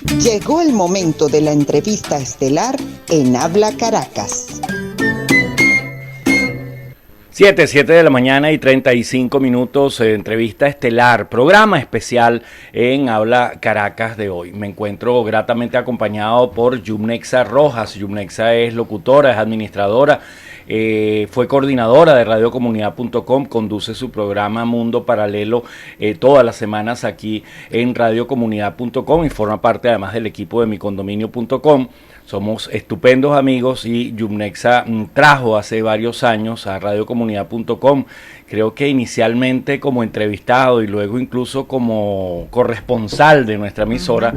Llegó el momento de la entrevista estelar en Habla Caracas. 7 de la mañana y 35 minutos, entrevista estelar, programa especial en Habla Caracas de hoy. Me encuentro gratamente acompañado por Yumnexa Rojas. Yumnexa es locutora, es administradora, fue coordinadora de radiocomunidad.com, conduce su programa Mundo Paralelo todas las semanas aquí en radiocomunidad.com y forma parte además del equipo de micondominio.com. Somos estupendos amigos y Yumnexa trajo hace varios años a radiocomunidad.com, creo que inicialmente como entrevistado y luego incluso como corresponsal de nuestra emisora,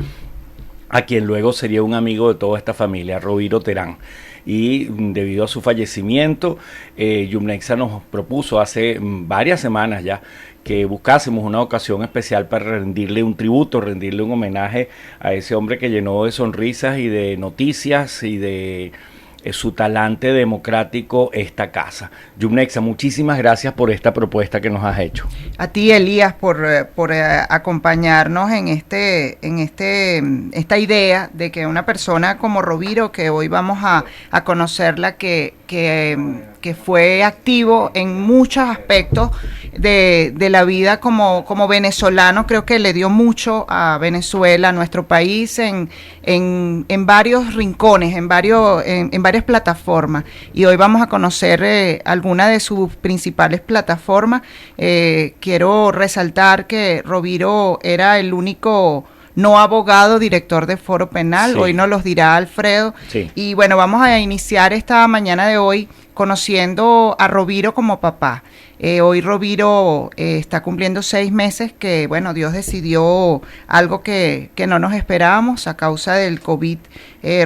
a quien luego sería un amigo de toda esta familia, Roviro Terán. Y debido a su fallecimiento, Yumnexa nos propuso hace varias semanas ya que buscásemos una ocasión especial para rendirle un tributo, rendirle un homenaje a ese hombre que llenó de sonrisas y de noticias y de su talante democrático esta casa. Yumnexa, muchísimas gracias por esta propuesta que nos has hecho. A ti, Elías, por acompañarnos en esta idea de que una persona como Roviro, que hoy vamos a conocerla, que fue activo en muchos aspectos de la vida como venezolano, creo que le dio mucho a Venezuela, a nuestro país, en varios rincones, en varias plataformas. Y hoy vamos a conocer algunas de sus principales plataformas. Quiero resaltar que Roviro era el único no abogado, director de Foro Penal, sí. Hoy nos los dirá Alfredo. Sí. Y bueno, vamos a iniciar esta mañana de hoy conociendo a Roviro como papá. Hoy Roviro está cumpliendo 6 meses que, bueno, Dios decidió algo que no nos esperábamos a causa del COVID.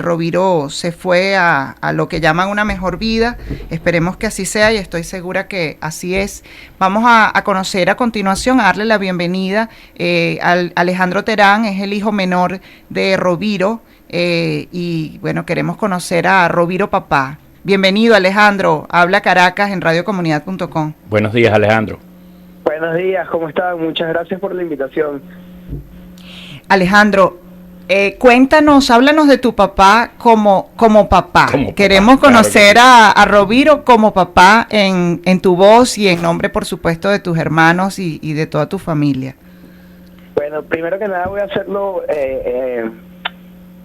Roviro se fue a lo que llaman una mejor vida. Esperemos que así sea y estoy segura que así es. Vamos a conocer a continuación, a darle la bienvenida al Alejandro Terán, es el hijo menor de Roviro y, bueno, queremos conocer a Roviro papá. Bienvenido, Alejandro. Habla Caracas en radiocomunidad.com. Buenos días, Alejandro. Buenos días, ¿cómo están? Muchas gracias por la invitación. Alejandro, cuéntanos, háblanos de tu papá como papá. Queremos conocer claro a Roviro como papá en tu voz y en nombre, por supuesto, de tus hermanos y de toda tu familia. Bueno, primero que nada voy a hacerlo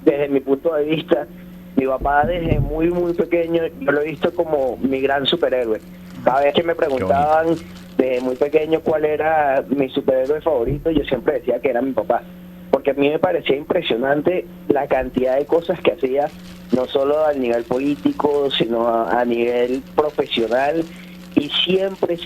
desde mi punto de vista. Mi papá desde muy pequeño yo lo he visto como mi gran superhéroe. Cada vez que me preguntaban desde muy pequeño cuál era mi superhéroe favorito, yo siempre decía que era mi papá, porque a mí me parecía impresionante la cantidad de cosas que hacía, no solo a nivel político, sino a nivel profesional, y siempre,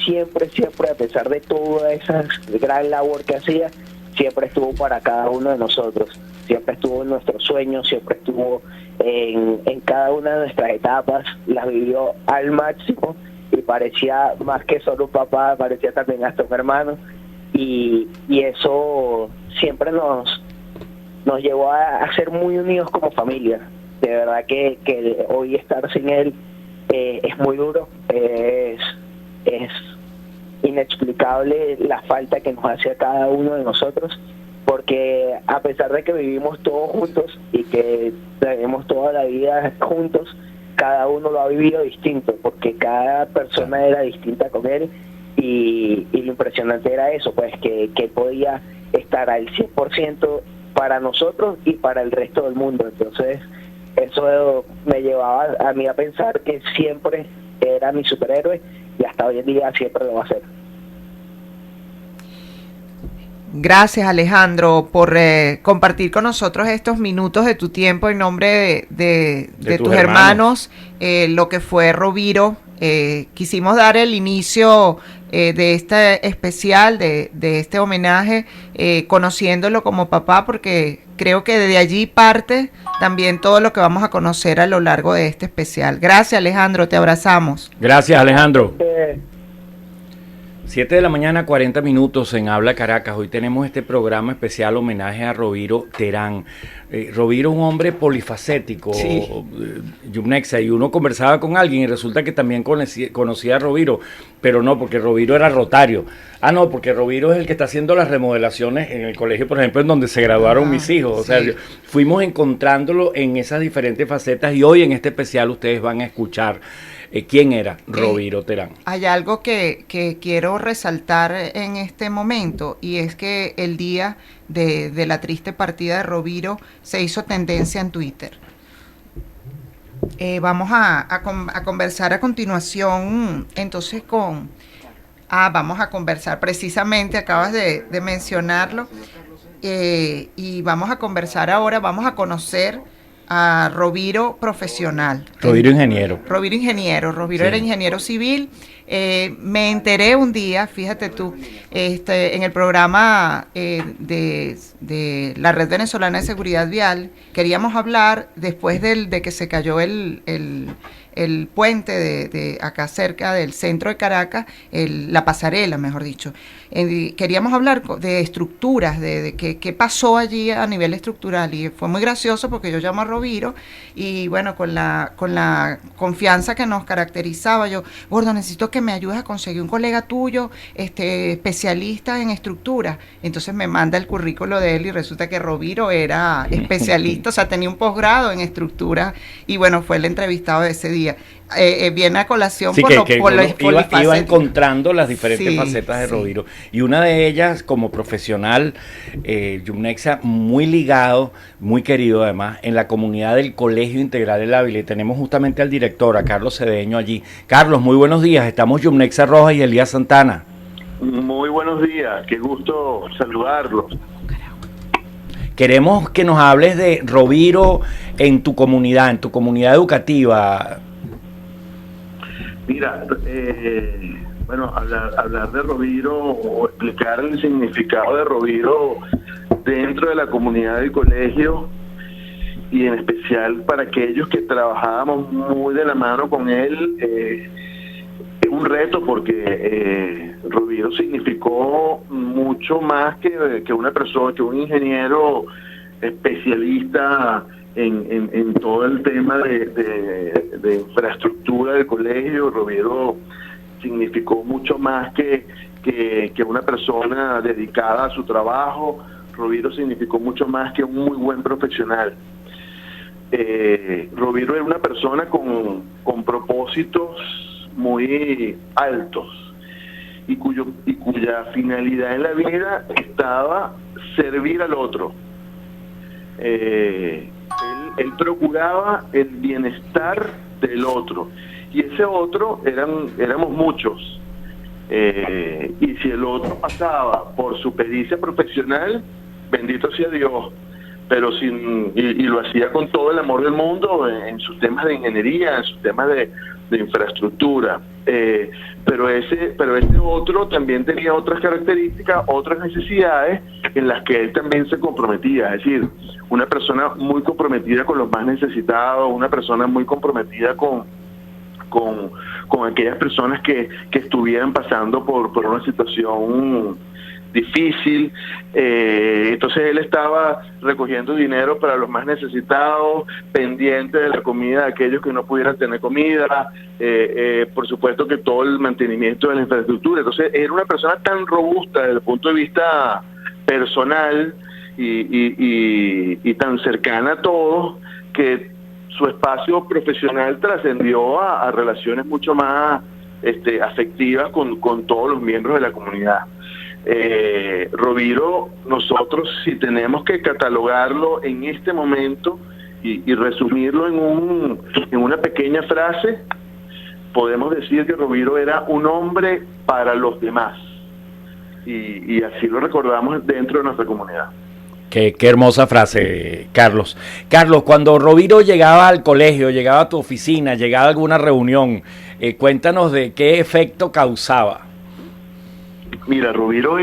a pesar de toda esa gran labor que hacía, siempre estuvo para cada uno de nosotros, siempre estuvo en nuestros sueños, siempre estuvo en cada una de nuestras etapas, las vivió al máximo y parecía más que solo un papá, parecía también hasta un hermano, y eso siempre nos llevó a ser muy unidos como familia. De verdad que hoy estar sin él es muy duro, es inexplicable la falta que nos hace a cada uno de nosotros, porque a pesar de que vivimos todos juntos y que tenemos toda la vida juntos, cada uno lo ha vivido distinto, porque cada persona era distinta con él, y lo impresionante era eso, pues que podía estar al 100% para nosotros y para el resto del mundo. Entonces eso me llevaba a mí a pensar que siempre era mi superhéroe y hasta hoy en día siempre lo va a ser. Gracias, Alejandro, por compartir con nosotros estos minutos de tu tiempo en nombre de tus hermanos, lo que fue Roviro. Quisimos dar el inicio de este especial, de este homenaje, conociéndolo como papá, porque creo que de allí parte también todo lo que vamos a conocer a lo largo de este especial. Gracias, Alejandro, te abrazamos. Gracias, Alejandro. 7 de la mañana, 40 minutos en Habla Caracas. Hoy tenemos este programa especial homenaje a Roviro Terán. Roviro, un hombre polifacético, sí. Yumnexa, y uno conversaba con alguien y resulta que también conocía a Roviro, pero no, porque Roviro era rotario. No, porque Roviro es el que está haciendo las remodelaciones en el colegio, por ejemplo, en donde se graduaron mis hijos. O sea, fuimos encontrándolo en esas diferentes facetas y hoy en este especial ustedes van a escuchar quién era Roviro Terán. Hay algo que quiero resaltar en este momento, y es que el día de la triste partida de Roviro se hizo tendencia en Twitter. Vamos a conversar a continuación entonces vamos a conversar precisamente, acabas de mencionarlo, y vamos a conversar ahora, vamos a conocer a Roviro profesional. Roviro ingeniero. Roviro era ingeniero civil. Me enteré un día, fíjate tú, en el programa de la Red Venezolana de Seguridad Vial, queríamos hablar después de que se cayó el puente de acá cerca del centro de Caracas, la pasarela, mejor dicho. Queríamos hablar de estructuras, de qué pasó allí a nivel estructural, y fue muy gracioso porque yo llamo a Roviro y bueno, con la confianza que nos caracterizaba, yo, Gordo, necesito que me ayudes a conseguir un colega tuyo, especialista en estructuras. Entonces me manda el currículo de él y resulta que Roviro era especialista, o sea, tenía un posgrado en estructuras, y bueno, fue el entrevistado de ese día. Viene a colación sí, por iba encontrando las diferentes facetas de Roviro, y una de ellas como profesional, Yumnexa, muy ligado, muy querido además, en la comunidad del Colegio Integral El Ávila, y tenemos justamente al director, a Carlos Cedeño allí. Carlos, muy buenos días, estamos Yumnexa Rojas y Elías Santana. Muy buenos días, qué gusto saludarlos. Queremos que nos hables de Roviro en tu comunidad educativa. Mira, bueno, hablar de Roviro o explicar el significado de Roviro dentro de la comunidad del colegio, y en especial para aquellos que trabajábamos muy de la mano con él, es un reto porque Roviro significó mucho más que una persona, que un ingeniero especialista en todo el tema de infraestructura del colegio. Roviro significó mucho más que una persona dedicada a su trabajo. Roviro significó mucho más que un muy buen profesional. Roviro era una persona con propósitos muy altos y cuya finalidad en la vida estaba servir al otro. Él procuraba el bienestar del otro, y ese otro éramos muchos, y si el otro pasaba por su pericia profesional, bendito sea Dios, pero y lo hacía con todo el amor del mundo en sus temas de ingeniería, en sus temas de infraestructura, pero ese otro también tenía otras características, otras necesidades en las que él también se comprometía. Es decir, una persona muy comprometida con los más necesitados, una persona muy comprometida con aquellas personas que estuvieran pasando por una situación difícil. Entonces él estaba recogiendo dinero para los más necesitados, pendiente de la comida de aquellos que no pudieran tener comida, por supuesto que todo el mantenimiento de la infraestructura. Entonces era una persona tan robusta desde el punto de vista personal y tan cercana a todos, que su espacio profesional trascendió a relaciones mucho más afectivas con todos los miembros de la comunidad. Roviro, nosotros, si tenemos que catalogarlo en este momento y resumirlo en una pequeña frase, podemos decir que Roviro era un hombre para los demás, y así lo recordamos dentro de nuestra comunidad. Qué hermosa frase, Carlos. Carlos, cuando Roviro llegaba al colegio, llegaba a tu oficina, llegaba a alguna reunión, cuéntanos de qué efecto causaba. Mira, Roviro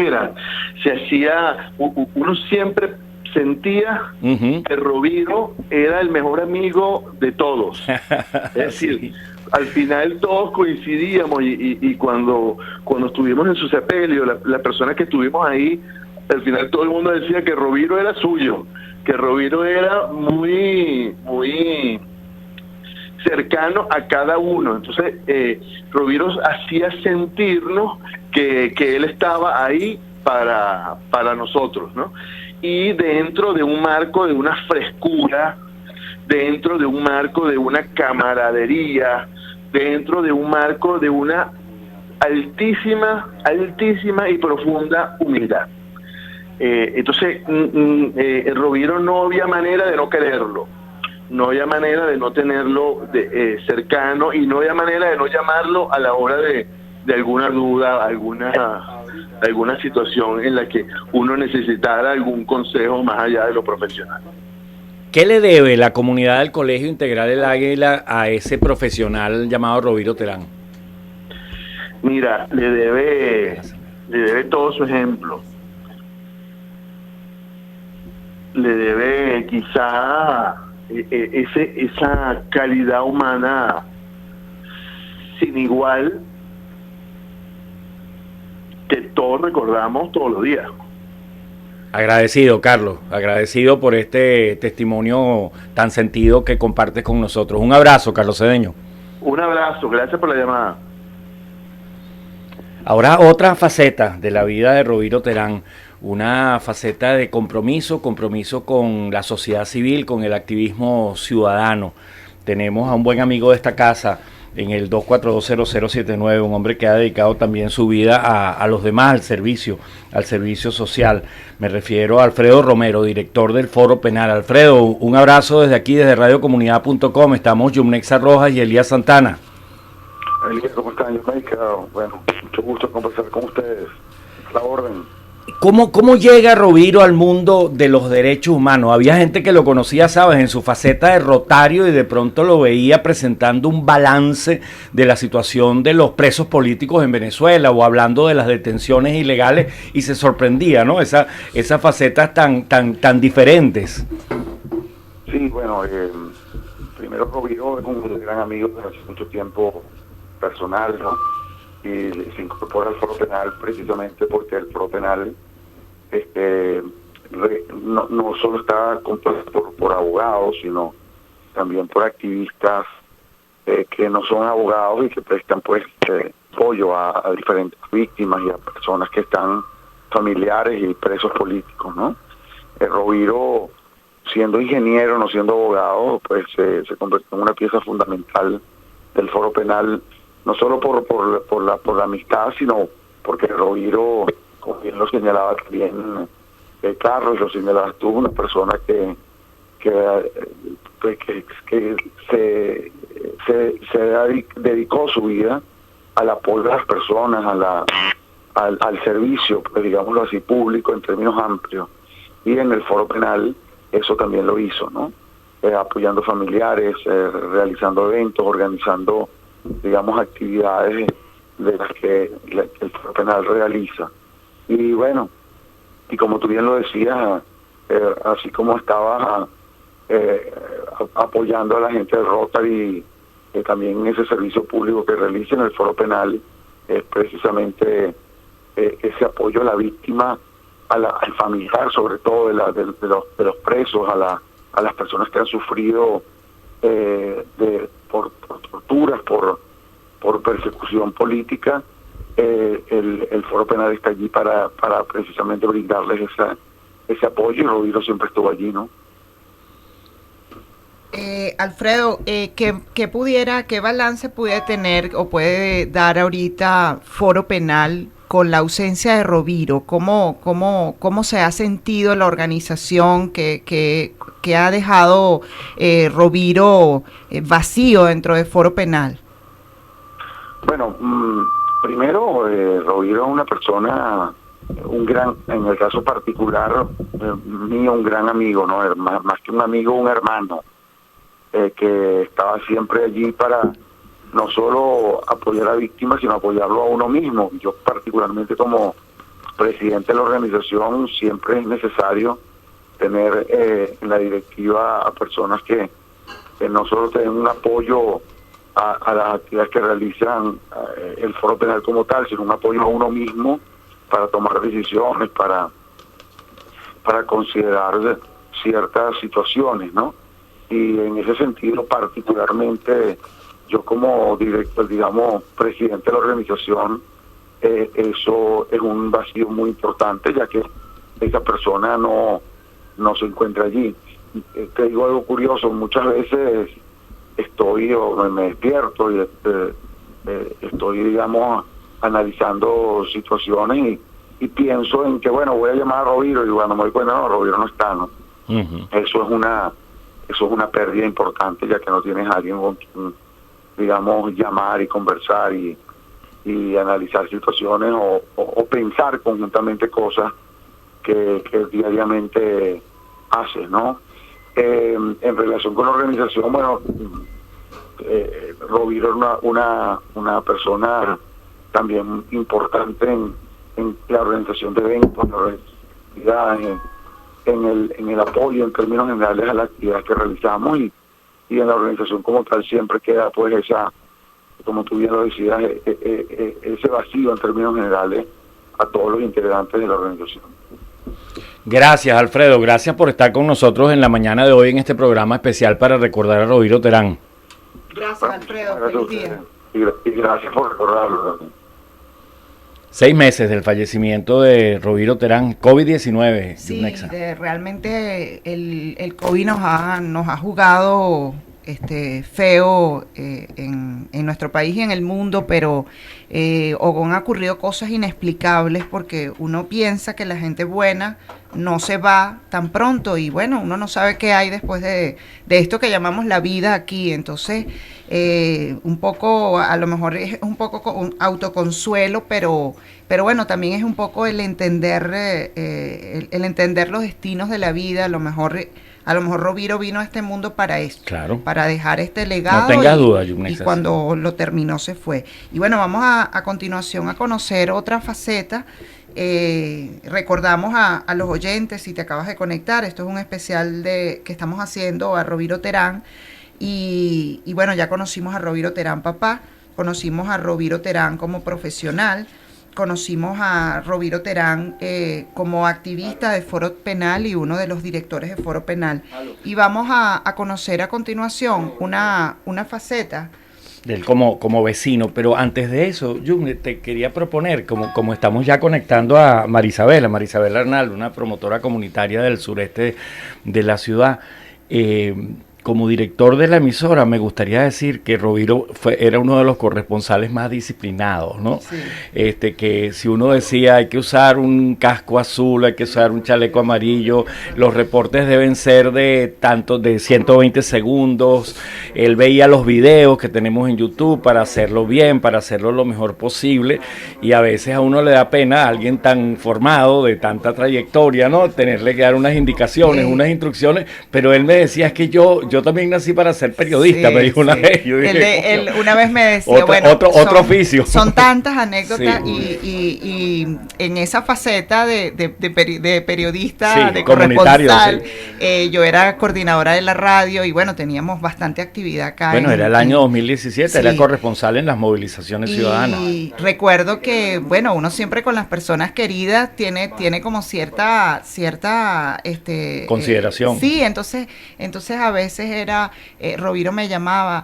uno siempre sentía que Roviro era el mejor amigo de todos. Es decir, sí. Al final todos coincidíamos y cuando estuvimos en su sepelio, la persona que estuvimos ahí, al final todo el mundo decía que Roviro era suyo, que Roviro era muy cercano a cada uno. Entonces, Roviro hacía sentirnos que él estaba ahí para nosotros, ¿no? Y dentro de un marco de una frescura, dentro de un marco de una camaradería, dentro de un marco de una altísima y profunda humildad. Entonces, Roviro no había manera de no quererlo, no había manera de no tenerlo cercano, y no había manera de no llamarlo a la hora de alguna duda, alguna situación en la que uno necesitara algún consejo más allá de lo profesional. ¿Qué le debe la comunidad del Colegio Integral El Águila a ese profesional llamado Roviro Terán? Mira, le debe todo su ejemplo. Le debe quizá esa calidad humana sin igual que todos recordamos todos los días. Agradecido, Carlos, agradecido por este testimonio tan sentido que compartes con nosotros. Un abrazo, Carlos Cedeño. Un abrazo, gracias por la llamada. Ahora otra faceta de la vida de Roviro Terán, una faceta de compromiso con la sociedad civil, con el activismo ciudadano. Tenemos a un buen amigo de esta casa en el 2420079, un hombre que ha dedicado también su vida a los demás, al servicio social. Me refiero a Alfredo Romero, director del Foro Penal. Alfredo, un abrazo desde aquí, desde radiocomunidad.com. Estamos Yumnexa Rojas y Elías Santana. Elías, ¿cómo están? Bueno, mucho gusto conversar con ustedes. La orden. ¿Cómo llega Roviro al mundo de los derechos humanos? Había gente que lo conocía, sabes, en su faceta de rotario, y de pronto lo veía presentando un balance de la situación de los presos políticos en Venezuela, o hablando de las detenciones ilegales, y se sorprendía, ¿no? Esas facetas tan diferentes. Sí, bueno, primero Roviro es un gran amigo desde hace mucho tiempo personal, ¿no? Y se incorpora al Foro Penal precisamente porque el Foro Penal no solo está compuesto por abogados, sino también por activistas que no son abogados y que prestan pues apoyo a diferentes víctimas y a personas que están familiares y presos políticos, ¿no? Roviro, siendo ingeniero, no siendo abogado, pues se convirtió en una pieza fundamental del Foro Penal, no solo por la amistad, sino porque Roviro, como bien lo señalaba también Carlos, lo señalabas tú, una persona que se dedicó su vida al apoyo a las personas, al servicio, pues, digámoslo así, público en términos amplios. Y en el Foro Penal eso también lo hizo, ¿no? Apoyando familiares, realizando eventos, organizando, digamos, actividades de las que el Foro Penal realiza. Y bueno, y como tú bien lo decías, así como estaba apoyando a la gente de Rotary, también en ese servicio público que realiza en el Foro Penal, es precisamente ese apoyo a la víctima, al familiar, sobre todo de los presos, a las personas que han sufrido por torturas, por persecución política. El Foro Penal está allí para precisamente brindarles ese apoyo, y Roviro siempre estuvo allí, ¿no? Alfredo, ¿qué balance puede tener o puede dar ahorita Foro Penal con la ausencia de Roviro? ¿Cómo se ha sentido la organización que ha dejado Roviro vacío dentro del Foro Penal? Bueno, primero, Roviro es una persona, en el caso particular mío, un gran amigo, ¿no? Más que un amigo, un hermano, que estaba siempre allí para no solo apoyar a la víctima, sino apoyarlo a uno mismo. Yo particularmente, como presidente de la organización, siempre es necesario tener en la directiva a personas que no solo tienen un apoyo a las actividades que realizan el Foro Penal como tal, sino un apoyo a uno mismo para tomar decisiones, para considerar ciertas situaciones, ¿no? Y en ese sentido, particularmente, yo como director, digamos, presidente de la organización, eso es un vacío muy importante, ya que esa persona no se encuentra allí. Te digo algo curioso, muchas veces estoy o me despierto y estoy, digamos, analizando situaciones y pienso en que, bueno, voy a llamar a Roviro y cuando me doy cuenta, no, Roviro no está, ¿no? Uh-huh. Eso es una pérdida importante, ya que no tienes a alguien con quien, digamos, llamar y conversar y analizar situaciones o pensar conjuntamente cosas que diariamente haces, ¿no? En relación con la organización, bueno, Roviro es una persona también importante en la organización de eventos, en la organización, en el apoyo en términos generales a las actividades que realizamos y en la organización como tal siempre queda pues esa, como tú bien lo decías, ese vacío en términos generales a todos los integrantes de la organización. Gracias, Alfredo. Gracias por estar con nosotros en la mañana de hoy en este programa especial para recordar a Roviro Terán. Gracias, Alfredo. Feliz día. Y gracias por recordarlo también. 6 meses del fallecimiento de Roviro Terán, COVID-19. Sí, Nexa. Realmente el COVID nos ha jugado feo en nuestro país y en el mundo, pero han ocurrido cosas inexplicables porque uno piensa que la gente buena no se va tan pronto y bueno, uno no sabe qué hay después de esto que llamamos la vida aquí. Entonces, un poco, a lo mejor es un poco un autoconsuelo, pero bueno, también es un poco el entender los destinos de la vida. A lo mejor Roviro vino a este mundo para esto, claro, para dejar este legado. No tengas duda, y cuando lo terminó se fue. Y bueno, vamos a continuación a conocer otra faceta. Recordamos a los oyentes, si te acabas de conectar, esto es un especial que estamos haciendo a Roviro Terán. Y bueno, ya conocimos a Roviro Terán papá, conocimos a Roviro Terán como profesional, conocimos a Roviro Terán como activista de Foro Penal y uno de los directores de Foro Penal. Y vamos a conocer a continuación una faceta de él como vecino. Pero antes de eso, yo te quería proponer, como estamos ya conectando a Marisabel Arnaldo, una promotora comunitaria del sureste de la ciudad, como director de la emisora, me gustaría decir que Roviro era uno de los corresponsales más disciplinados, ¿no? Sí. Que si uno decía hay que usar un casco azul, hay que usar un chaleco amarillo, los reportes deben ser de 120 segundos, él veía los videos que tenemos en YouTube para hacerlo bien, para hacerlo lo mejor posible, y a veces a uno le da pena a alguien tan formado, de tanta trayectoria, ¿no? Tenerle que dar unas indicaciones, unas instrucciones, pero él me decía, es que yo también nací para ser periodista, me dijo una vez. Yo dije, él una vez me decía, otro oficio. Son tantas anécdotas y en esa faceta de periodista, de corresponsal, yo era coordinadora de la radio y bueno, teníamos bastante actividad acá. Bueno, era el año 2017, era corresponsal en las movilizaciones ciudadanas. Y recuerdo que, bueno, uno siempre con las personas queridas tiene como cierta consideración. Sí, entonces a veces era, Roviro me llamaba,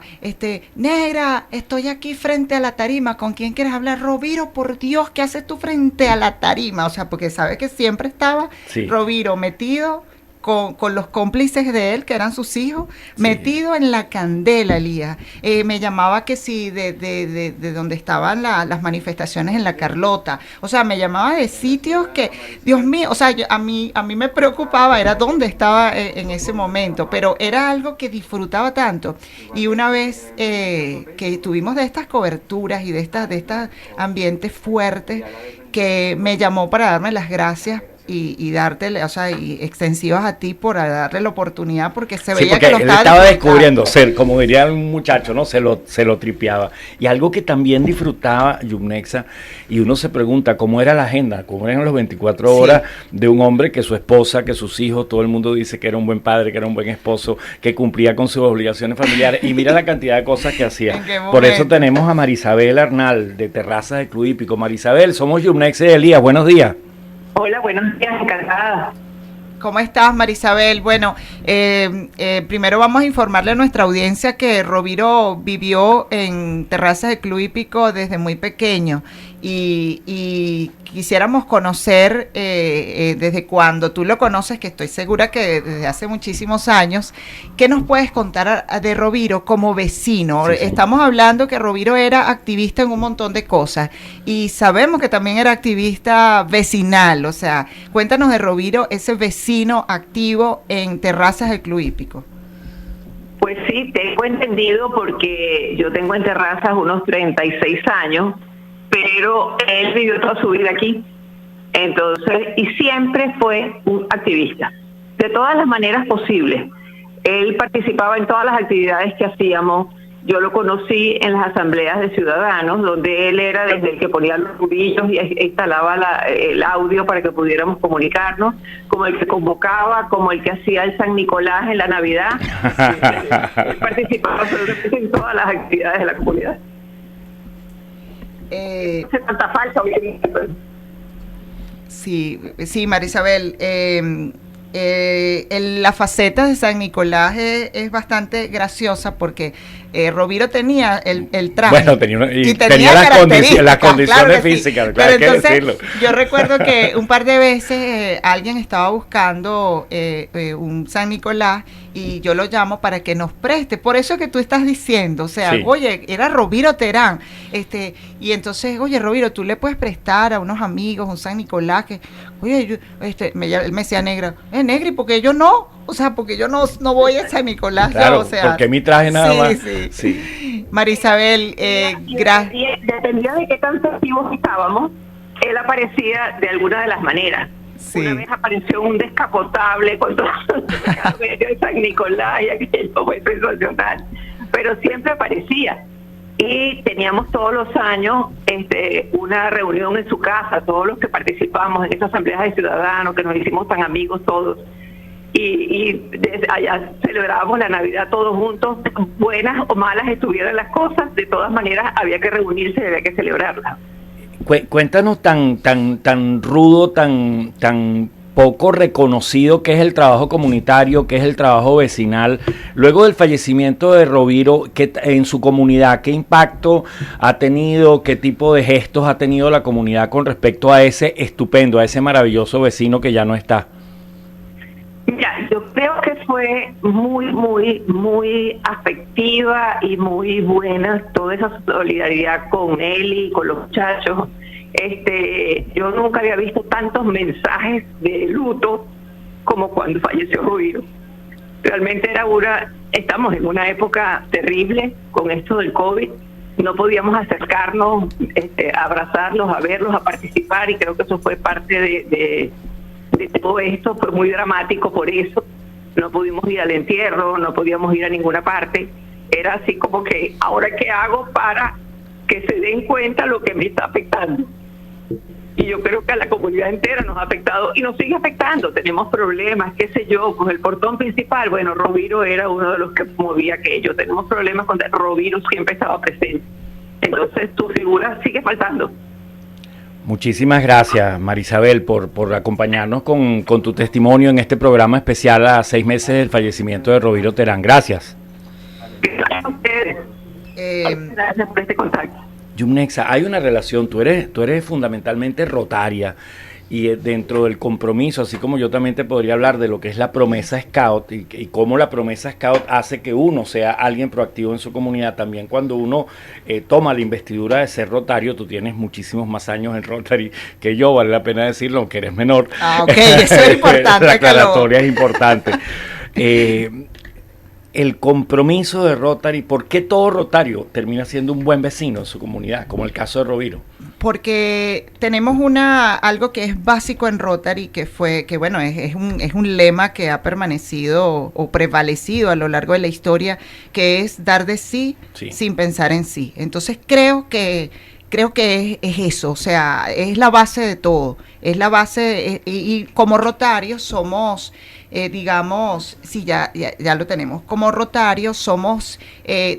negra, estoy aquí frente a la tarima, ¿con quién quieres hablar? Roviro, por Dios, ¿qué haces tú frente a la tarima? O sea, porque sabe que siempre estaba Roviro metido con los cómplices de él, que eran sus hijos, metido en la candela, Elías. Me llamaba que sí, de donde estaban las manifestaciones en la Carlota. O sea, me llamaba de sitios que, Dios mío, o sea, a mí me preocupaba, era dónde estaba en ese momento, pero era algo que disfrutaba tanto. Y una vez que tuvimos de estas coberturas y de estas ambientes fuertes, que me llamó para darme las gracias y dártele, o sea, y extensivas a ti por darle la oportunidad, porque se Sí, veía porque que lo él estaba estaba disfrutando. descubriendo, como diría un muchacho, ¿no? Se lo tripeaba. Y algo que también disfrutaba Yumnexa, y uno se pregunta cómo era la agenda, cómo eran los 24 horas de un hombre que su esposa, que sus hijos, todo el mundo dice que era un buen padre, que era un buen esposo, que cumplía con sus obligaciones familiares, y mira la cantidad de cosas que hacía. ¿En qué Por eso momento? tenemos a Marisabel Arnal, de Terrazas de Club Hípico. Marisabel, somos Yumnexa y Elías, buenos días. Hola, buenos días, encantada. ¿Cómo estás, Marisabel? Bueno, primero vamos a informarle a nuestra audiencia que Roviro vivió en Terrazas de Club Hípico desde muy pequeño y quisiéramos conocer desde cuando tú lo conoces, que estoy segura que desde hace muchísimos años. ¿Qué nos puedes contar de Roviro como vecino? Sí, sí. Estamos hablando que Roviro era activista en un montón de cosas y sabemos que también era activista vecinal, o sea, cuéntanos de Roviro, ese vecino activo en Terrazas del Club Hípico. Pues sí, tengo entendido porque yo tengo en Terrazas unos 36 años, pero él vivió toda su vida aquí. Entonces, y siempre fue un activista, de todas las maneras posibles. Él participaba en todas las actividades que hacíamos. Yo lo conocí en las asambleas de ciudadanos, donde él era desde el que ponía los rubillos y instalaba el audio para que pudiéramos comunicarnos, como el que convocaba, como el que hacía el San Nicolás en la Navidad. Él participaba absolutamente en todas las actividades de la comunidad. No hace tanta falta hoy en día, pero... Sí, Marisabel, la faceta de San Nicolás es bastante graciosa porque Roviro tenía el traje. Bueno, tenía las características, condiciones claro que sí. físicas, claro, Pero hay que entonces, decirlo. yo recuerdo que un par de veces alguien estaba buscando un San Nicolás y yo lo llamo para que nos preste. Por eso que tú estás diciendo, o sea, Sí. oye, era Roviro Terán, y entonces, oye, Roviro, tú le puedes prestar a unos amigos un San Nicolás que, oye, él me decía Negra, Negri, porque yo no, o sea, porque yo no voy a San Nicolás, Claro, o sea, porque mi traje nada más. Sí. Marisabel, gracias. Dependía de qué tan activos estábamos, él aparecía de alguna de las maneras. Sí. Una vez apareció un descapotable con todo el cabello de San Nicolás y aquello fue sensacional, pero siempre aparecía. Y teníamos todos los años una reunión en su casa, todos los que participamos en esas asambleas de ciudadanos, que nos hicimos tan amigos todos. Y desde allá celebrábamos la Navidad todos juntos, buenas o malas estuvieran las cosas, de todas maneras había que reunirse y había que celebrarlas. Cuéntanos tan rudo, tan poco reconocido que es el trabajo comunitario, que es el trabajo vecinal. Luego del fallecimiento de Roviro, en su comunidad, ¿qué impacto ha tenido, qué tipo de gestos ha tenido la comunidad con respecto a ese estupendo, a ese maravilloso vecino que ya no está? Mira, yo creo que fue muy afectiva y muy buena toda esa solidaridad con él y con los muchachos. Yo nunca había visto tantos mensajes de luto como cuando falleció Roviro. Realmente estamos en una época terrible con esto del COVID. No podíamos acercarnos, a abrazarlos, a verlos, a participar, y creo que eso fue parte de todo esto. Fue muy dramático por eso. No pudimos ir al entierro, no podíamos ir a ninguna parte. Era así como que, ¿ahora qué hago para que se den cuenta lo que me está afectando? Y yo creo que a la comunidad entera nos ha afectado y nos sigue afectando. Tenemos problemas, qué sé yo, con el portón principal. Bueno, Roviro era uno de los que movía aquello. Tenemos problemas con Roviro, siempre estaba presente. Entonces tu figura sigue faltando. Muchísimas gracias, Marisabel, por acompañarnos con tu testimonio en este programa especial a 6 meses del fallecimiento de Roviro Terán. Gracias. Gracias a ustedes. Gracias por este contacto. Yumnexa, hay una relación, tú eres fundamentalmente rotaria, y dentro del compromiso, así como yo también te podría hablar de lo que es la promesa Scout y cómo la promesa Scout hace que uno sea alguien proactivo en su comunidad. También cuando uno toma la investidura de ser rotario, tú tienes muchísimos más años en Rotary que yo, vale la pena decirlo, aunque eres menor. Ok, eso es importante. La aclaratoria es importante. el compromiso de Rotary, ¿por qué todo rotario termina siendo un buen vecino en su comunidad, como el caso de Roviro? Porque tenemos algo que es básico en Rotary, que bueno, es un lema que ha permanecido o prevalecido a lo largo de la historia, que es dar de sí, sin pensar en sí. Entonces creo que es eso, o sea, es la base de todo, es la base, y como rotarios somos, digamos, sí, ya lo tenemos, como rotarios somos,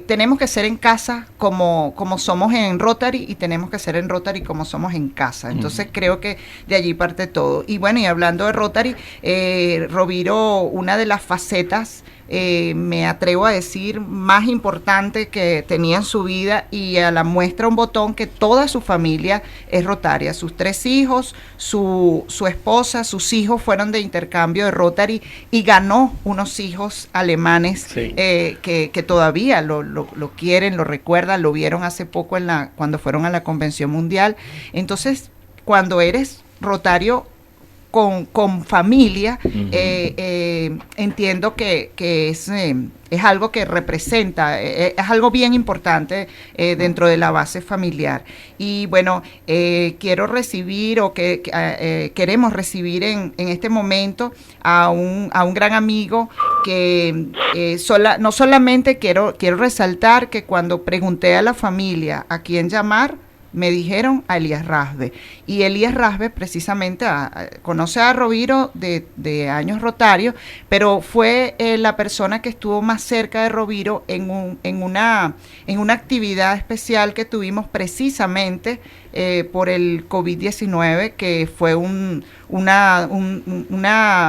tenemos que ser en casa como somos en Rotary, y tenemos que ser en Rotary como somos en casa. Entonces creo que de allí parte todo. Y bueno, y hablando de Rotary, Roviro, una de las facetas, me atrevo a decir, más importante que tenía en su vida, y a la muestra un botón que toda su familia es rotaria. Sus 3 hijos, su esposa, sus hijos fueron de intercambio de Rotary, y ganó unos hijos alemanes, que todavía lo quieren, lo recuerdan, lo vieron hace poco cuando fueron a la Convención Mundial. Entonces, cuando eres rotario con familia, entiendo que es algo que representa, es algo bien importante dentro de la base familiar. Y bueno, quiero recibir, queremos recibir en este momento a un gran amigo que no solamente quiero resaltar que cuando pregunté a la familia a quién llamar, me dijeron a Elías Rasbe, y Elías Rasbe precisamente conoce a Roviro de años rotarios, pero fue la persona que estuvo más cerca de Roviro en una actividad especial que tuvimos precisamente por el COVID-19, que fue una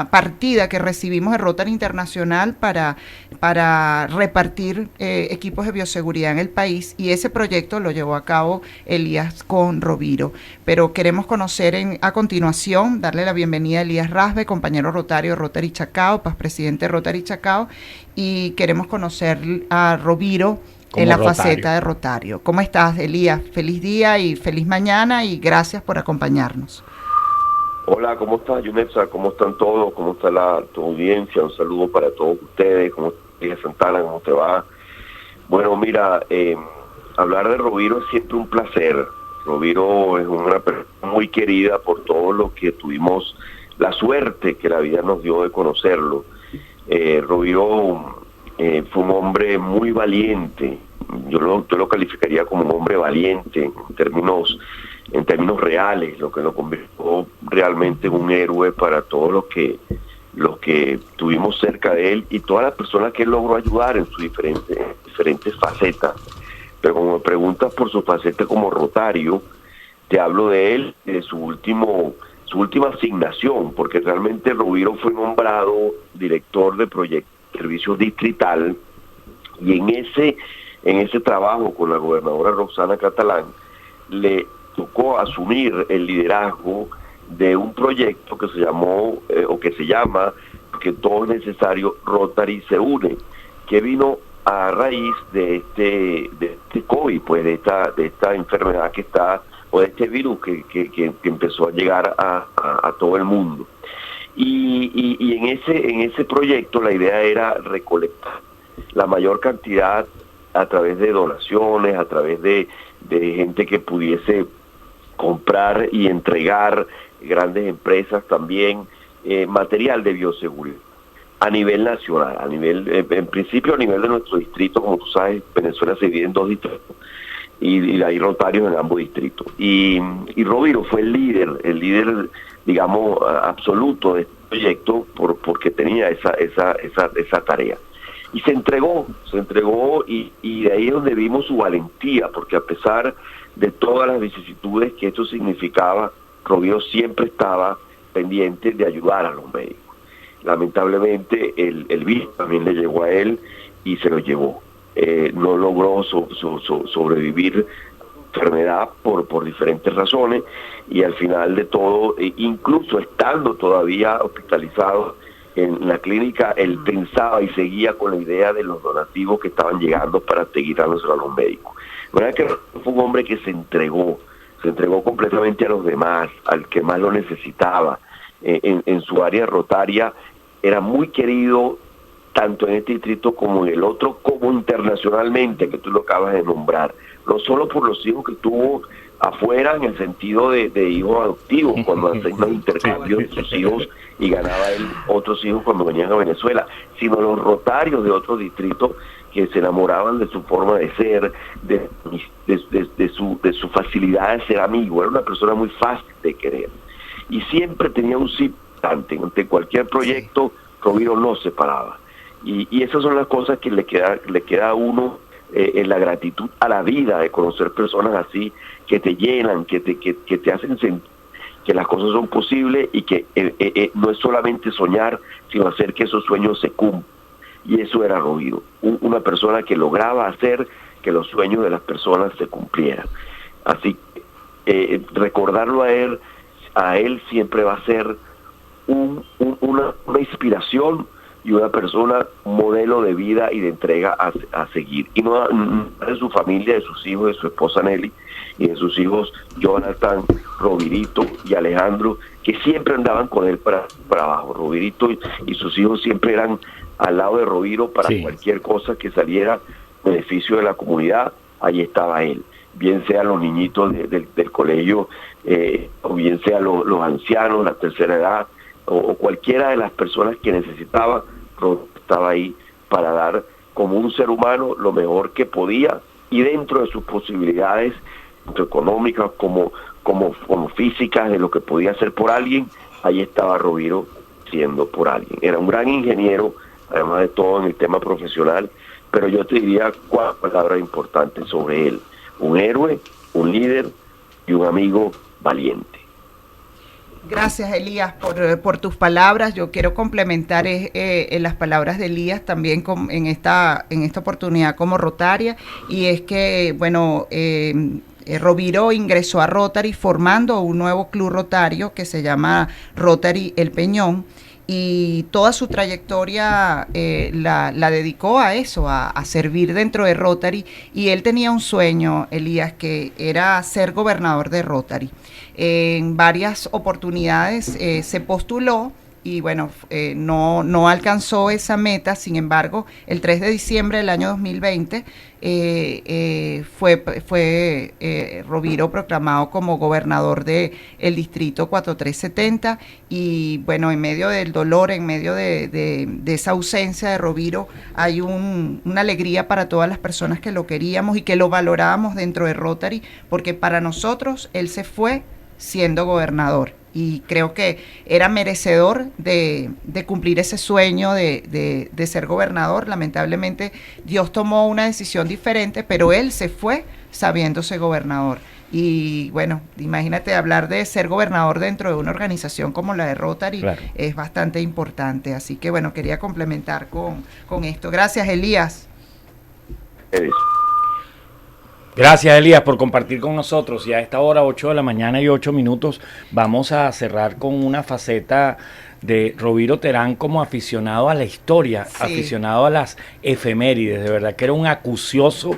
partida que recibimos de Rotary Internacional para repartir equipos de bioseguridad en el país, y ese proyecto lo llevó a cabo Elías con Roviro. Pero queremos conocer a continuación, darle la bienvenida a Elías Rasbe, compañero rotario de Rotary Chacao, presidente de Rotary Chacao, y queremos conocer a Roviro en la faceta de rotario. ¿Cómo estás, Elías? Feliz día y feliz mañana, y gracias por acompañarnos. Hola, ¿cómo estás, Yumetza? ¿Cómo están todos? ¿Cómo está tu audiencia? Un saludo para todos ustedes. ¿Cómo estás, Santana? ¿Cómo te va? Bueno, mira, hablar de Roviro es siempre un placer. Roviro es una persona muy querida por todos los que tuvimos la suerte que la vida nos dio de conocerlo. Roviro fue un hombre muy valiente. Yo lo calificaría como un hombre valiente en términos reales, lo que lo convirtió realmente en un héroe para todos los que tuvimos cerca de él, y todas las personas que él logró ayudar en sus diferentes facetas. Pero como me preguntas por su faceta como rotario, te hablo de él, de su última asignación, porque realmente Roviro fue nombrado director de proyectos de servicios distrital, y en ese trabajo con la gobernadora Roxana Catalán le tocó asumir el liderazgo de un proyecto que se llamó, o que se llama, que todo es necesario, Rotary se une, que vino a raíz de este COVID, pues de esta enfermedad que está, o de este virus que empezó a llegar a todo el mundo. Y en ese proyecto la idea era recolectar la mayor cantidad a través de donaciones, a través de gente que pudiese comprar y entregar, grandes empresas también, material de bioseguridad a nivel nacional, en principio a nivel de nuestro distrito. Como tú sabes, Venezuela se divide en 2 distritos y hay rotarios en ambos distritos. Y Roviro fue el líder, digamos, absoluto de este proyecto, porque tenía esa tarea. Y se entregó y de ahí es donde vimos su valentía, porque a pesar de todas las vicisitudes que esto significaba, Roviro siempre estaba pendiente de ayudar a los médicos. Lamentablemente el virus también le llegó a él y se lo llevó. No logró sobrevivir a la enfermedad por diferentes razones, y al final de todo, incluso estando todavía hospitalizado en la clínica, él pensaba y seguía con la idea de los donativos que estaban llegando para seguir dándoselo a los médicos. La verdad que fue un hombre que se entregó completamente a los demás, al que más lo necesitaba. En su área rotaria era muy querido tanto en este distrito como en el otro, como internacionalmente, que tú lo acabas de nombrar, no solo por los hijos que tuvo afuera en el sentido de hijos adoptivos, cuando hacían los intercambios de sus hijos y ganaba él otros hijos cuando venían a Venezuela, sino los rotarios de otros distritos que se enamoraban de su forma de ser, de su facilidad de ser amigo. Era una persona muy fácil de querer y siempre tenía un sí ante cualquier proyecto. Roviro no se paraba, y esas son las cosas que le queda a uno en la gratitud a la vida, de conocer personas así que te llenan, que te hacen sentir que las cosas son posibles y que no es solamente soñar, sino hacer que esos sueños se cumplan. Y eso era Roviro, una persona que lograba hacer que los sueños de las personas se cumplieran. Así que recordarlo a él siempre va a ser una inspiración y una persona, un modelo de vida y de entrega a seguir. Y no de su familia, de sus hijos, de su esposa Nelly y de sus hijos Jonathan, Rovirito y Alejandro, que siempre andaban con él para abajo. Rovirito y sus hijos siempre eran al lado de Roviro para cualquier cosa que saliera beneficio de la comunidad. Ahí estaba él, bien sean los niñitos del colegio, o bien sean los ancianos, la tercera edad, o cualquiera de las personas que necesitaba. Roviro estaba ahí para dar como un ser humano lo mejor que podía, y dentro de sus posibilidades, tanto económicas como físicas, de lo que podía hacer por alguien, ahí estaba Roviro siendo por alguien. Era un gran ingeniero, además de todo en el tema profesional, pero yo te diría 4 palabras importantes sobre él: un héroe, un líder y un amigo valiente. Gracias, Elías, por tus palabras. Yo quiero complementar las palabras de Elías también en esta oportunidad como rotaria, y es que, bueno, Roviro ingresó a Rotary formando un nuevo club rotario que se llama Rotary El Peñón, y toda su trayectoria la dedicó a eso, a servir dentro de Rotary. Y él tenía un sueño, Elías, que era ser gobernador de Rotary. En varias oportunidades se postuló y bueno, no alcanzó esa meta. Sin embargo, el 3 de diciembre del año 2020 fue Roviro proclamado como gobernador del distrito 4370, y bueno, en medio del dolor, en medio de esa ausencia de Roviro, hay una alegría para todas las personas que lo queríamos y que lo valorábamos dentro de Rotary, porque para nosotros él se fue siendo gobernador, y creo que era merecedor de cumplir ese sueño de ser gobernador. Lamentablemente Dios tomó una decisión diferente, pero él se fue sabiéndose gobernador. Y bueno, imagínate, hablar de ser gobernador dentro de una organización como la de Rotary, claro, es bastante importante. Así que bueno, quería complementar con esto. Gracias, Elías. Gracias, Elías, por compartir con nosotros. Y a esta hora, 8 de la mañana y 8 minutos, vamos a cerrar con una faceta de Roviro Terán como aficionado a la historia, sí, aficionado a las efemérides. De verdad que era un acucioso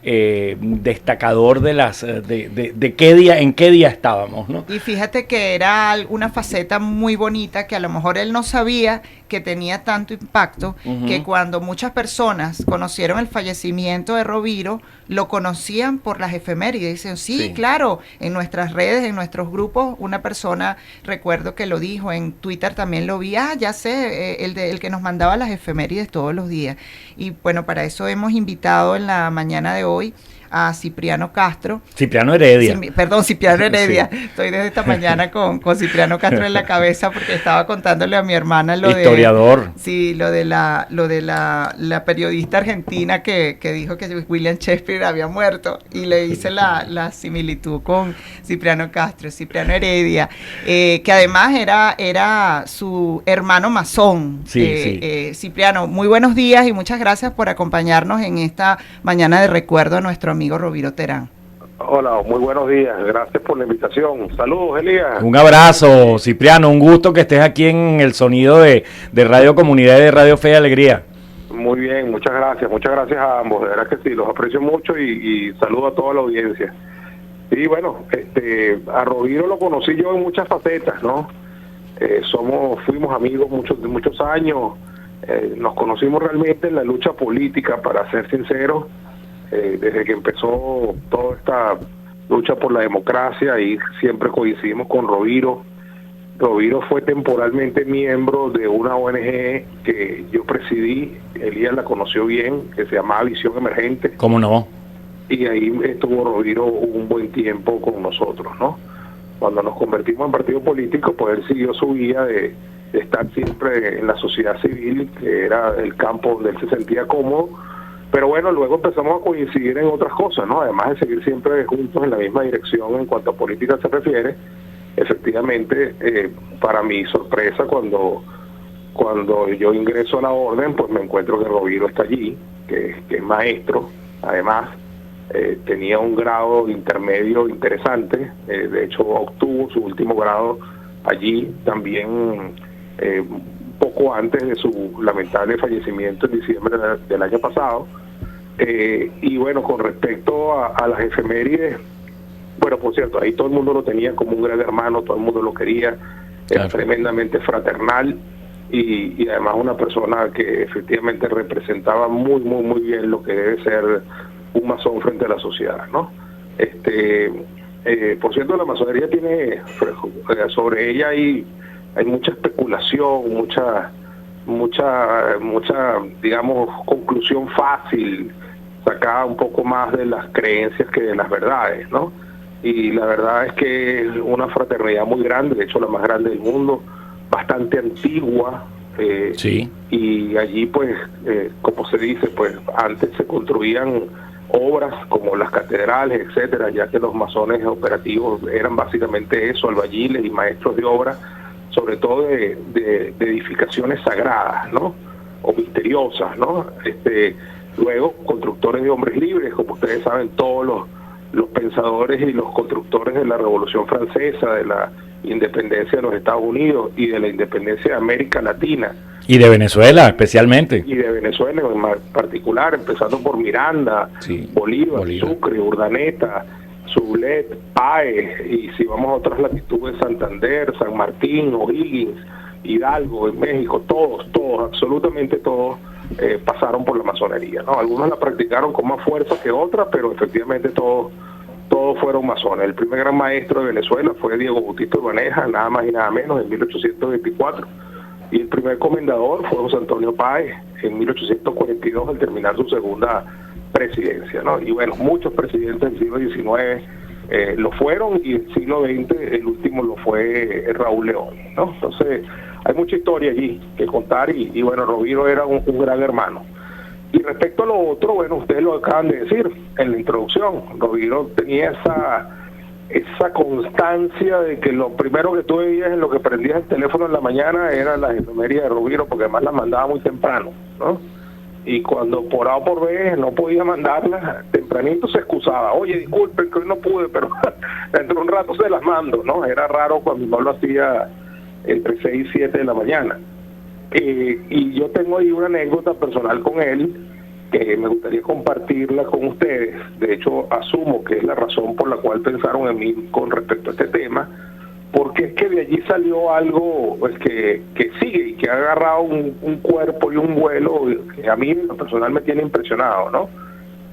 destacador de las de qué día, en qué día estábamos, ¿no? Y fíjate que era una faceta muy bonita que a lo mejor él no sabía que tenía tanto impacto, que cuando muchas personas conocieron el fallecimiento de Roviro, lo conocían por las efemérides. Dicen, sí, claro, en nuestras redes, en nuestros grupos, una persona, recuerdo que lo dijo, en Twitter también lo vi, ya sé, el que nos mandaba las efemérides todos los días. Y bueno, para eso hemos invitado en la mañana de hoy a Cipriano Castro. Cipriano Heredia. Cipriano Heredia. Sí. Estoy desde esta mañana con Cipriano Castro en la cabeza, porque estaba contándole a mi hermana lo historiador. Lo de la periodista argentina que dijo que William Shakespeare había muerto, y le hice la similitud con Cipriano Castro, Cipriano Heredia, que además era su hermano masón. Cipriano, muy buenos días y muchas gracias por acompañarnos en esta mañana de recuerdo a nuestro amigo Roviro Terán. Hola, muy buenos días, gracias por la invitación. Saludos, Elías. Un abrazo, Cipriano, un gusto que estés aquí en el sonido de Radio Comunidad y de Radio Fe y Alegría. Muy bien, muchas gracias a ambos, de verdad que sí, los aprecio mucho y saludo a toda la audiencia. Y bueno, a Roviro lo conocí yo en muchas facetas, ¿no? Fuimos amigos muchos años, Nos conocimos realmente en la lucha política, para ser sincero, desde que empezó toda esta lucha por la democracia, y siempre coincidimos con Roviro. Roviro fue temporalmente miembro de una ONG que yo presidí, Elías la conoció bien, que se llamaba Visión Emergente. ¿Cómo no? Y ahí estuvo Roviro un buen tiempo con nosotros, ¿no? Cuando nos convertimos en partido político, pues él siguió su vía de estar siempre en la sociedad civil, que era el campo donde él se sentía cómodo. Pero bueno, luego empezamos a coincidir en otras cosas, ¿no? Además de seguir siempre juntos en la misma dirección en cuanto a política se refiere. Efectivamente, para mi sorpresa, cuando yo ingreso a la orden, pues me encuentro que Roviro está allí, que es maestro, además. Tenía un grado intermedio interesante, de hecho obtuvo su último grado allí también, poco antes de su lamentable fallecimiento en diciembre del año pasado. Y bueno, con respecto a las efemérides, bueno, por cierto, ahí todo el mundo lo tenía como un gran hermano, todo el mundo lo quería, era tremendamente fraternal, y además una persona que efectivamente representaba muy bien lo que debe ser un masón frente a la sociedad, ¿no? Por cierto, la masonería tiene, sobre ella hay mucha especulación, mucha, digamos, conclusión fácil, sacada un poco más de las creencias que de las verdades, ¿no? Y la verdad es que es una fraternidad muy grande, de hecho la más grande del mundo, bastante antigua, sí. Y allí pues, como se dice, pues antes se construían obras como las catedrales, etcétera, ya que los masones operativos eran básicamente eso, albañiles y maestros de obra, sobre todo de edificaciones sagradas, ¿no? O misteriosas, ¿no? Luego, constructores de hombres libres, como ustedes saben, todos los pensadores y los constructores de la Revolución Francesa, de la independencia de los Estados Unidos y de la independencia de América Latina. Y de Venezuela, especialmente. Y de Venezuela en particular, empezando por Miranda, sí, Bolívar, Sucre, Urdaneta, Sublet, Páez, y si vamos a otras latitudes, Santander, San Martín, O'Higgins, Hidalgo, en México, todos, absolutamente todos, pasaron por la masonería, ¿no? Algunos la practicaron con más fuerza que otras, pero efectivamente todos fueron masones. El primer gran maestro de Venezuela fue Diego Bautista Urbaneja, nada más y nada menos, en 1824. Y el primer comendador fue José Antonio Páez en 1842, al terminar su segunda presidencia, ¿no? Y bueno, muchos presidentes del siglo XIX lo fueron, y el siglo XX el último lo fue Raúl León, ¿no? Entonces hay mucha historia allí que contar, y bueno, Roviro era un gran hermano. Y respecto a lo otro, bueno, ustedes lo acaban de decir en la introducción, Roviro tenía esa constancia de que lo primero que tú veías en lo que prendías el teléfono en la mañana eran las efemérides de Roviro, porque además las mandaba muy temprano, ¿no? Y cuando por A o por B no podía mandarlas, tempranito se excusaba, oye, disculpen que hoy no pude, pero dentro de un rato se las mando, ¿no? Era raro cuando no lo hacía entre 6 y 7 de la mañana. Y yo tengo ahí una anécdota personal con él, que me gustaría compartirla con ustedes. De hecho, asumo que es la razón por la cual pensaron en mí con respecto a este tema, porque es que de allí salió algo pues que sigue y que ha agarrado un cuerpo y un vuelo que a mí en lo personal me tiene impresionado, ¿no?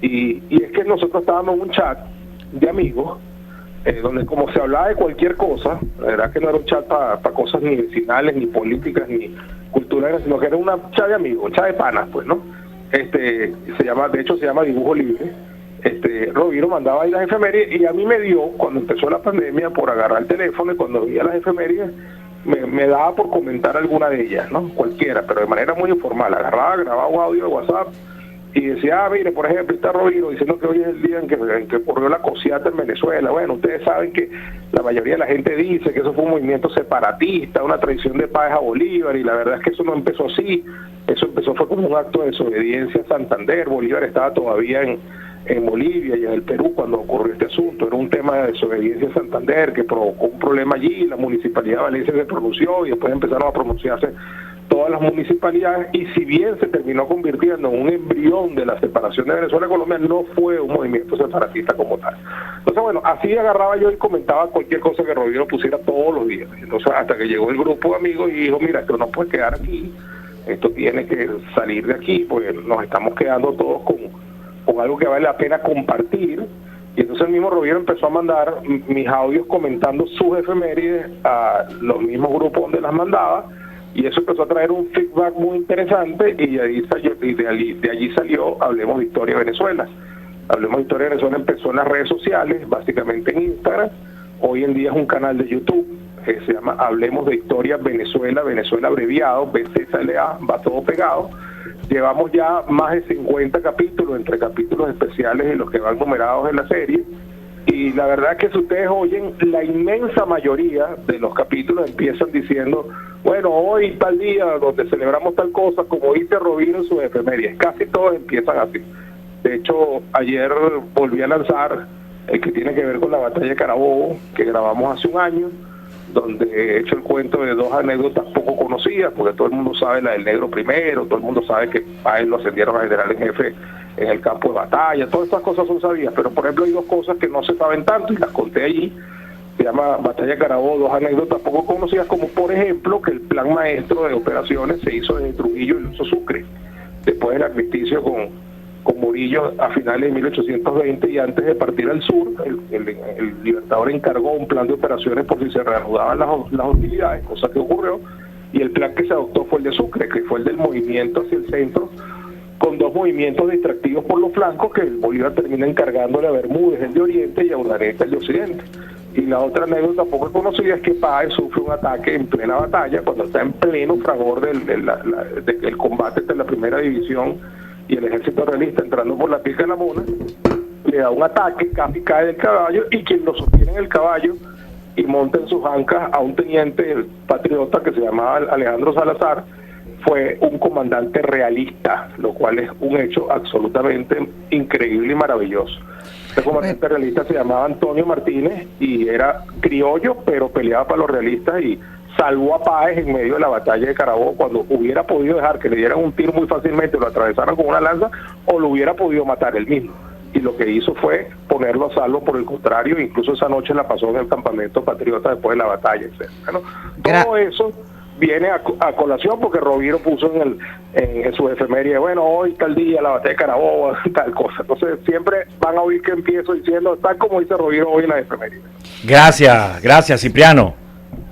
Y es que nosotros estábamos en un chat de amigos, donde como se hablaba de cualquier cosa, la verdad que no era un chat para cosas ni vecinales, ni políticas, ni culturales, sino que era una chat de amigos, un chat de panas, pues, ¿no? De hecho se llama Dibujo Libre. Roviro mandaba ahí las efemérides, y a mí me dio, cuando empezó la pandemia, por agarrar el teléfono, y cuando veía las efemérides me daba por comentar alguna de ellas, ¿no? Cualquiera, pero de manera muy informal. Agarraba, grababa un audio de WhatsApp y decía, mire, por ejemplo, está Roviro diciendo que hoy es el día en que ocurrió la cosiata en Venezuela. Bueno, ustedes saben que la mayoría de la gente dice que eso fue un movimiento separatista, una traición de Páez a Bolívar, y la verdad es que eso no empezó así. Eso fue como un acto de desobediencia a Santander. Bolívar estaba todavía en Bolivia y en el Perú cuando ocurrió este asunto. Era un tema de desobediencia a Santander que provocó un problema allí. La Municipalidad de Valencia se pronunció, y después empezaron a pronunciarse todas las municipalidades, y si bien se terminó convirtiendo en un embrión de la separación de Venezuela y Colombia, no fue un movimiento separatista como tal. Entonces, bueno, así agarraba yo y comentaba cualquier cosa que Roviro pusiera todos los días. Entonces, hasta que llegó el grupo de amigos y dijo, mira, que no puede quedar aquí esto tiene que salir de aquí, porque nos estamos quedando todos con algo que vale la pena compartir. Y entonces el mismo Rovira empezó a mandar mis audios comentando sus efemérides a los mismos grupos donde las mandaba, y eso empezó a traer un feedback muy interesante, y de allí salió Hablemos de Historia Venezuela. Hablemos de Historia Venezuela empezó en las redes sociales, básicamente en Instagram. Hoy en día es un canal de YouTube que se llama Hablemos de Historia Venezuela, Venezuela abreviado, BCSLA, va todo pegado. Llevamos ya más de 50 capítulos, entre capítulos especiales y los que van numerados en la serie, y la verdad es que si ustedes oyen, la inmensa mayoría de los capítulos empiezan diciendo, bueno, hoy tal día donde celebramos tal cosa, como dice Rovira en sus efemérides. Casi todos empiezan así. De hecho, ayer volví a lanzar el que tiene que ver con la batalla de Carabobo, que grabamos hace un año, donde he hecho el cuento de dos anécdotas poco conocidas, porque todo el mundo sabe la del Negro Primero, todo el mundo sabe que a él lo ascendieron a general en jefe en el campo de batalla, todas estas cosas son sabidas, pero por ejemplo hay dos cosas que no se saben tanto y las conté allí. Se llama Batalla de Carabobo, dos anécdotas poco conocidas, como por ejemplo que el plan maestro de operaciones se hizo desde Trujillo y Luso Sucre, después del armisticio con Murillo a finales de 1820, y antes de partir al sur, el Libertador encargó un plan de operaciones por si se reanudaban las hostilidades, cosa que ocurrió, y el plan que se adoptó fue el de Sucre, que fue el del movimiento hacia el centro, con dos movimientos distractivos por los flancos, que Bolívar termina encargándole a Bermúdez, el de Oriente, y a Urdaneta, el de Occidente. Y la otra anécdota poco conocida es que Páez sufre un ataque en plena batalla, cuando está en pleno fragor del combate entre la primera división y el ejército realista entrando por la pica de la Mona, le da un ataque, casi cae del caballo, y quien lo sostiene en el caballo y monta en sus ancas a un teniente patriota que se llamaba Alejandro Salazar, fue un comandante realista, lo cual es un hecho absolutamente increíble y maravilloso. Este comandante realista se llamaba Antonio Martínez y era criollo, pero peleaba para los realistas, y salvó a Páez en medio de la batalla de Carabobo, cuando hubiera podido dejar que le dieran un tiro muy fácilmente, lo atravesaran con una lanza, o lo hubiera podido matar él mismo. Y lo que hizo fue ponerlo a salvo. Por el contrario, incluso esa noche la pasó en el campamento patriota después de la batalla, etc. ¿No? Todo eso viene a colación porque Rovira puso en su efeméride, bueno, hoy tal día la batalla de Carabobo, tal cosa. Entonces siempre van a oír que empiezo diciendo tal como dice Rovira hoy en la efeméride. Gracias Cipriano.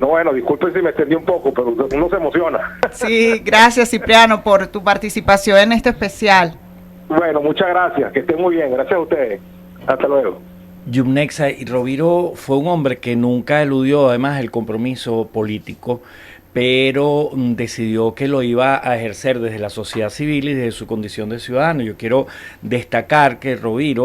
No, bueno, disculpen si me extendí un poco, pero uno se emociona. Sí, gracias Cipriano por tu participación en este especial. Bueno, muchas gracias, que estén muy bien, gracias a ustedes. Hasta luego. Yumnexa, y Rovira fue un hombre que nunca eludió además el compromiso político, pero decidió que lo iba a ejercer desde la sociedad civil y desde su condición de ciudadano. Yo quiero destacar que Rovira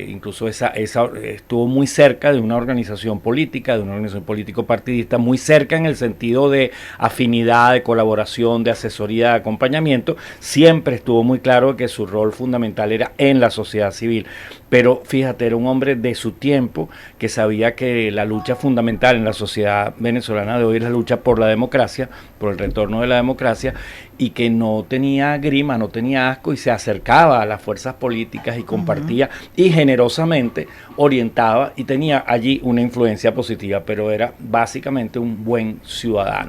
incluso estuvo muy cerca de una organización política, de una organización político-partidista, muy cerca en el sentido de afinidad, de colaboración, de asesoría, de acompañamiento. Siempre estuvo muy claro que su rol fundamental era en la sociedad civil. Pero fíjate, era un hombre de su tiempo que sabía que la lucha fundamental en la sociedad venezolana de hoy es la lucha por la democracia, por el retorno de la democracia, y que no tenía grima, no tenía asco, y se acercaba a las fuerzas políticas y compartía y generosamente orientaba, y tenía allí una influencia positiva, pero era básicamente un buen ciudadano.